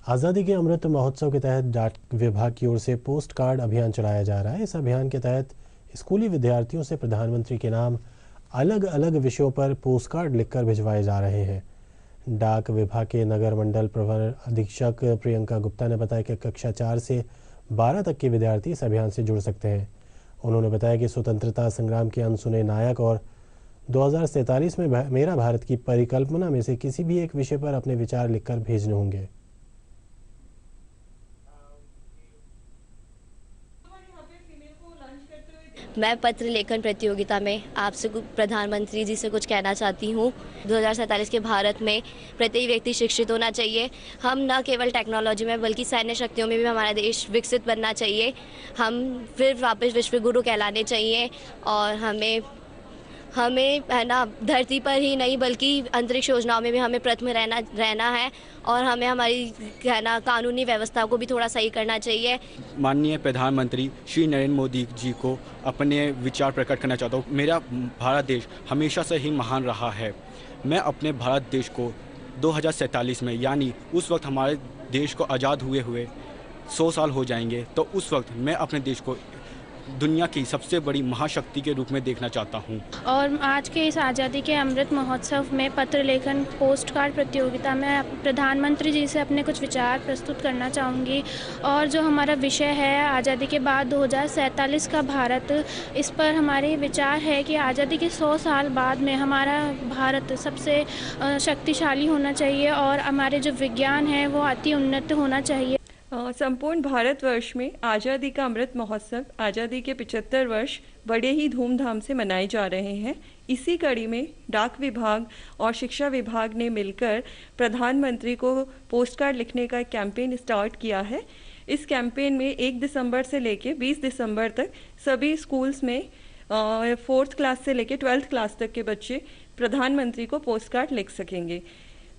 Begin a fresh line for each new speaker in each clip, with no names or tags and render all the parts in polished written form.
आज़ादी के अमृत महोत्सव के तहत डाक विभाग की ओर से पोस्ट कार्ड अभियान चलाया जा रहा है। इस अभियान के तहत स्कूली विद्यार्थियों से प्रधानमंत्री के नाम अलग अलग विषयों पर पोस्ट कार्ड लिखकर भिजवाए जा रहे हैं। डाक विभाग के नगर मंडल प्रवर अधीक्षक प्रियंका गुप्ता ने बताया कि कक्षा 4 से 12 तक के विद्यार्थी इस अभियान से जुड़ सकते हैं। उन्होंने बताया कि स्वतंत्रता संग्राम के अनसुने नायक और 2047 में मेरा भारत की परिकल्पना में से किसी भी एक विषय पर अपने विचार लिखकर भेजने होंगे।
मैं पत्र लेखन प्रतियोगिता में आपसे प्रधानमंत्री जी से कुछ कहना चाहती हूँ। 2047 के भारत में प्रत्येक व्यक्ति शिक्षित होना चाहिए। हम न केवल टेक्नोलॉजी में बल्कि सैन्य शक्तियों में भी हमारा देश विकसित बनना चाहिए। हम फिर वापस विश्व गुरु कहलाने चाहिए और हमें है ना धरती पर ही नहीं बल्कि अंतरिक्ष योजनाओं में भी हमें प्रथम रहना है और हमें हमारी है ना कानूनी व्यवस्था को भी थोड़ा सही करना चाहिए।
माननीय प्रधानमंत्री श्री नरेंद्र मोदी जी को अपने विचार प्रकट करना चाहता हूँ। मेरा भारत देश हमेशा से ही महान रहा है। मैं अपने भारत देश को 2047 में यानी उस वक्त हमारे देश को आज़ाद हुए 100 साल हो जाएंगे, तो उस वक्त मैं अपने देश को दुनिया की सबसे बड़ी महाशक्ति के रूप में देखना चाहता हूं।
और आज के इस आज़ादी के अमृत महोत्सव में पत्र लेखन पोस्ट कार्ड प्रतियोगिता में प्रधानमंत्री जी से अपने कुछ विचार प्रस्तुत करना चाहूँगी। और जो हमारा विषय है आज़ादी के बाद 2047 का भारत, इस पर हमारे विचार है कि आज़ादी के 100 साल बाद में हमारा भारत सबसे शक्तिशाली होना चाहिए और हमारे जो विज्ञान है वो अति उन्नत होना चाहिए।
संपूर्ण भारतवर्ष में आज़ादी का अमृत महोत्सव आज़ादी के 75 वर्ष बड़े ही धूमधाम से मनाए जा रहे हैं। इसी कड़ी में डाक विभाग और शिक्षा विभाग ने मिलकर प्रधानमंत्री को पोस्ट कार्ड लिखने का कैंपेन स्टार्ट किया है। इस कैंपेन में 1 दिसंबर से लेकर 20 दिसंबर तक सभी स्कूल्स में 4th क्लास से लेकर 12th क्लास तक के बच्चे प्रधानमंत्री को पोस्ट कार्ड लिख सकेंगे।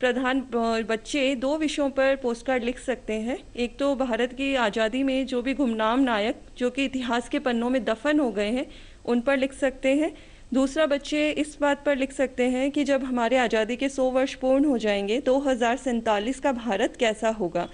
बच्चे 2 विषयों पर पोस्ट कार्ड लिख सकते हैं। एक तो भारत की आज़ादी में जो भी गुमनाम नायक जो कि इतिहास के पन्नों में दफन हो गए हैं उन पर लिख सकते हैं। दूसरा बच्चे इस बात पर लिख सकते हैं कि जब हमारे आज़ादी के 100 वर्ष पूर्ण हो जाएंगे 2047 का भारत कैसा होगा।